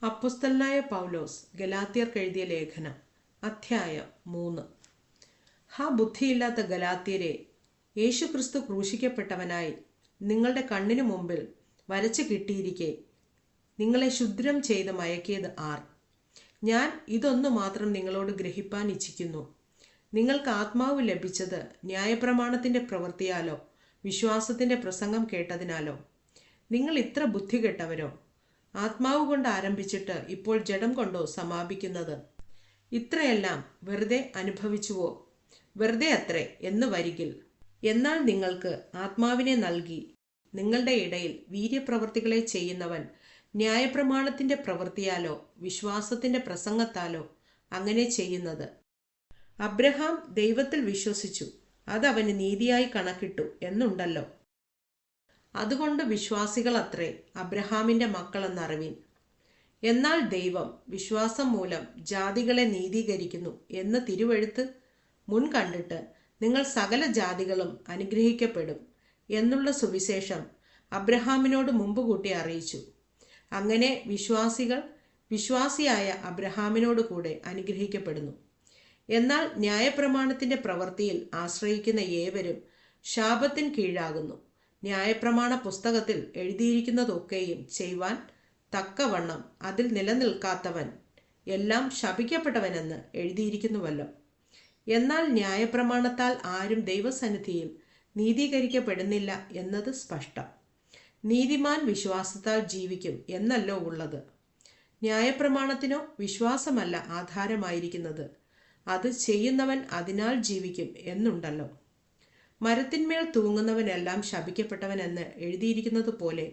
അപ്പൊസ്തലനായ പൗലോസ് ഗലാത്യർക്ക് എഴുതിയ ലേഖനം അധ്യായം 3. ഹാ ബുദ്ധിയില്ലാത്ത ഗലാത്യരെ, യേശുക്രിസ്തു ക്രൂശിക്കപ്പെട്ടവനായി നിങ്ങളുടെ കണ്ണിനു മുമ്പിൽ വരച്ചു കിട്ടിയിരിക്കെ നിങ്ങളെ ക്ഷുദ്രം ചെയ്ത് മയക്കിയത് ആർ? ഞാൻ ഇതൊന്നു മാത്രം നിങ്ങളോട് ഗ്രഹിപ്പാൻ ഇച്ഛിക്കുന്നു. നിങ്ങൾക്ക് ആത്മാവ് ലഭിച്ചത് ന്യായപ്രമാണത്തിൻ്റെ പ്രവൃത്തിയാലോ വിശ്വാസത്തിൻ്റെ പ്രസംഗം കേട്ടതിനാലോ? നിങ്ങൾ ഇത്ര ബുദ്ധി കെട്ടവരോ? ആത്മാവ് കൊണ്ട് ആരംഭിച്ചിട്ട് ഇപ്പോൾ ജഡം കൊണ്ടോ സമാപിക്കുന്നത്? ഇത്രയെല്ലാം വെറുതെ അനുഭവിച്ചുവോ? വെറുതെ അത്രേ എന്ന് വരികിൽ, എന്നാൽ നിങ്ങൾക്ക് ആത്മാവിനെ നൽകി നിങ്ങളുടെ ഇടയിൽ വീര്യപ്രവൃത്തികളെ ചെയ്യുന്നവൻ ന്യായപ്രമാണത്തിൻ്റെ പ്രവൃത്തിയാലോ വിശ്വാസത്തിൻ്റെ പ്രസംഗത്താലോ അങ്ങനെ ചെയ്യുന്നത്. അബ്രഹാം ദൈവത്തിൽ വിശ്വസിച്ചു, അതവന് നീതിയായി കണക്കിട്ടു എന്നുണ്ടല്ലോ. അതുകൊണ്ട് വിശ്വാസികൾ അത്രേ അബ്രഹാമിൻ്റെ മക്കളെന്നറിവിൻ. എന്നാൽ ദൈവം വിശ്വാസം മൂലം ജാതികളെ നീതീകരിക്കുന്നു എന്ന് തിരുവെഴുത്ത് മുൻ കണ്ടിട്ട് നിങ്ങൾ സകല ജാതികളും അനുഗ്രഹിക്കപ്പെടും എന്നുള്ള സുവിശേഷം അബ്രഹാമിനോട് മുമ്പ് കൂട്ടി അറിയിച്ചു. അങ്ങനെ വിശ്വാസികൾ വിശ്വാസിയായ അബ്രഹാമിനോട് കൂടെ അനുഗ്രഹിക്കപ്പെടുന്നു. എന്നാൽ ന്യായപ്രമാണത്തിൻ്റെ പ്രവൃത്തിയിൽ ആശ്രയിക്കുന്ന ഏവരും ശാപത്തിന് കീഴാകുന്നു. ന്യായപ്രമാണ പുസ്തകത്തിൽ എഴുതിയിരിക്കുന്നതൊക്കെയും ചെയ്യുവാൻ തക്കവണ്ണം അതിൽ നിലനിൽക്കാത്തവൻ എല്ലാം ശപിക്കപ്പെട്ടവനെന്ന് എഴുതിയിരിക്കുന്നുവല്ലോ. എന്നാൽ ന്യായപ്രമാണത്താൽ ആരും ദൈവസന്നിധിയിൽ നീതീകരിക്കപ്പെടുന്നില്ല എന്നത് സ്പഷ്ടം. നീതിമാൻ വിശ്വാസത്താൽ ജീവിക്കും എന്നല്ലോ ഉള്ളത്. ന്യായപ്രമാണത്തിനോ വിശ്വാസമല്ല ആധാരമായിരിക്കുന്നത്, അത് ചെയ്യുന്നവൻ അതിനാൽ ജീവിക്കും എന്നുണ്ടല്ലോ. മരത്തിന്മേൽ തൂങ്ങുന്നവനെല്ലാം ശപിക്കപ്പെട്ടവനെന്ന് എഴുതിയിരിക്കുന്നത് പോലെ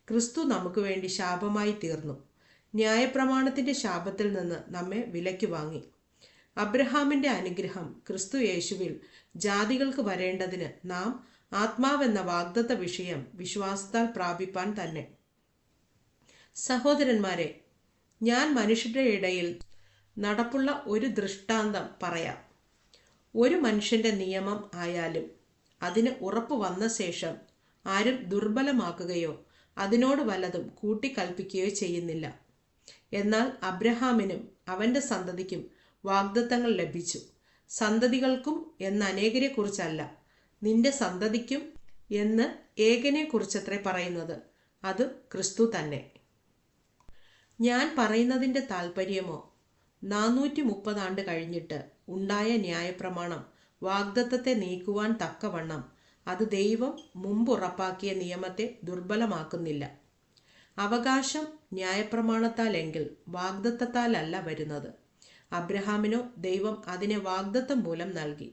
ക്രിസ്തു നമുക്ക് വേണ്ടി ശാപമായി തീർന്നു. ന്യായപ്രമാണത്തിൻ്റെ ശാപത്തിൽ നിന്ന് നമ്മെ വിലയ്ക്ക് വാങ്ങി. അബ്രഹാമിൻ്റെ അനുഗ്രഹം ക്രിസ്തു യേശുവിൽ ജാതികൾക്ക് വരേണ്ടതിന് നാം ആത്മാവെന്ന വാഗ്ദത്ത വിഷയം വിശ്വാസത്താൽ പ്രാപിപ്പാൻ തന്നെ. സഹോദരന്മാരെ, ഞാൻ മനുഷ്യരുടെ ഇടയിൽ നടപ്പുള്ള ഒരു ദൃഷ്ടാന്തം പറയാം. ഒരു മനുഷ്യൻ്റെ നിയമം ആയാലും അതിന് ഉറപ്പ് വന്ന ശേഷം ആരും ദുർബലമാക്കുകയോ അതിനോട് വല്ലതും കൂട്ടിക്കൽപ്പിക്കുകയോ ചെയ്യുന്നില്ല. എന്നാൽ അബ്രഹാമിനും അവൻ്റെ സന്തതിക്കും വാഗ്ദത്തങ്ങൾ ലഭിച്ചു. സന്തതികൾക്കും എന്ന് അനേകരെ കുറിച്ചല്ല, നിന്റെ സന്തതിക്കും എന്ന് ഏകനെ കുറിച്ചത്രേ പറയുന്നത്, അത് ക്രിസ്തു തന്നെ. ഞാൻ പറയുന്നതിൻ്റെ താല്പര്യമോ, 430 ആണ്ട് കഴിഞ്ഞിട്ട് ഉണ്ടായ ന്യായപ്രമാണം വാഗ്ദത്തത്തെ നീക്കുവാൻ തക്കവണ്ണം അത് ദൈവം മുമ്പുറപ്പാക്കിയ നിയമത്തെ ദുർബലമാക്കുന്നില്ല. അവകാശം ന്യായപ്രമാണത്താലെങ്കിൽ വാഗ്ദത്തത്താലല്ല വരുന്നത്. അബ്രഹാമിനോ ദൈവം അതിനെ വാഗ്ദത്തം മൂലം നൽകി.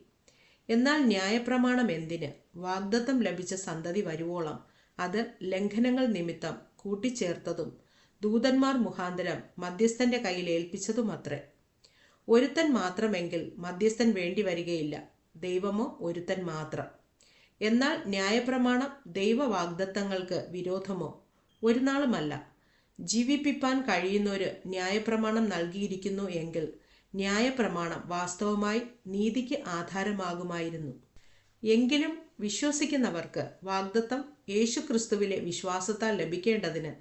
എന്നാൽ ന്യായപ്രമാണം എന്തിന്? വാഗ്ദത്തം ലഭിച്ച സന്തതി വരുവോളം അത് ലംഘനങ്ങൾ നിമിത്തം കൂട്ടിച്ചേർത്തതും ദൂതന്മാർ മുഖാന്തരം മധ്യസ്ഥന്റെ കയ്യിൽ ഏൽപ്പിച്ചതുമത്രേ. ഒരുത്തൻ മാത്രമെങ്കിൽ മധ്യസ്ഥൻ വേണ്ടി വരികയില്ല, ദൈവമോ ഒരുത്തൻ മാത്രം. എന്നാൽ ന്യായപ്രമാണം ദൈവവാഗ്ദത്തങ്ങൾക്ക് വിരോധമോ? ഒരു നാളുമല്ല. ജീവിപ്പിപ്പാൻ കഴിയുന്നൊരു ന്യായപ്രമാണം നൽകിയിരിക്കുന്നു എങ്കിൽ ന്യായപ്രമാണം വാസ്തവമായി നീതിക്ക് ആധാരമാകുമായിരുന്നു. എങ്കിലും വിശ്വസിക്കുന്നവർക്ക് വാഗ്ദത്തം യേശുക്രിസ്തുവിലെ വിശ്വാസത്താൽ ലഭിക്കേണ്ടതിന്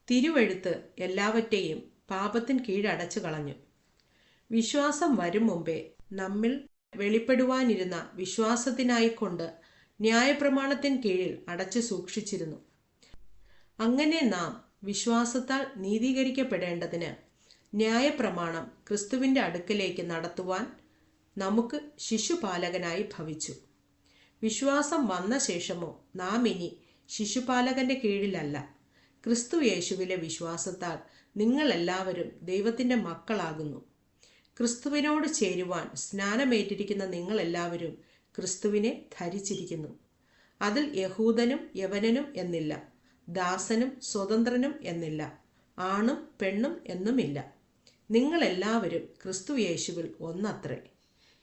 തിരുവെഴുത്ത് എല്ലാവറ്റെയും പാപത്തിന് കീഴടച്ചു കളഞ്ഞു. വിശ്വാസം വരും മുമ്പേ നമ്മിൽ വെളിപ്പെടുവാനിരുന്ന വിശ്വാസത്തിനായിക്കൊണ്ട് ന്യായപ്രമാണത്തിന് കീഴിൽ അടച്ചു സൂക്ഷിച്ചിരുന്നു. അങ്ങനെ നാം വിശ്വാസത്താൽ നീതീകരിക്കപ്പെടേണ്ടതിന് ന്യായപ്രമാണം ക്രിസ്തുവിൻ്റെ അടുക്കലേക്ക് നടത്തുവാൻ നമുക്ക് ശിശുപാലകനായി ഭവിച്ചു. വിശ്വാസം വന്ന ശേഷമോ നാം ഇനി ശിശുപാലകന്റെ കീഴിലല്ല. ക്രിസ്തു യേശുവിലെ വിശ്വാസത്താൽ നിങ്ങളെല്ലാവരും ദൈവത്തിൻ്റെ മക്കളാകുന്നു. ക്രിസ്തുവിനോട് ചേരുവാൻ സ്നാനമേറ്റിരിക്കുന്ന നിങ്ങളെല്ലാവരും ക്രിസ്തുവിനെ ധരിച്ചിരിക്കുന്നു. അതിൽ യഹൂദനും യവനനും എന്നില്ല, ദാസനും സ്വതന്ത്രനും എന്നില്ല, ആണും പെണ്ണും എന്നുമില്ല. നിങ്ങളെല്ലാവരും ക്രിസ്തു യേശുവിൽ ഒന്നത്രേ.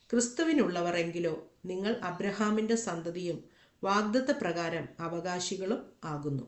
ക്രിസ്തുവിനുള്ളവർ എങ്കിലോ നിങ്ങൾ അബ്രഹാമിൻ്റെ സന്തതിയും വാഗ്ദത്ത പ്രകാരം അവകാശികളും ആകുന്നു.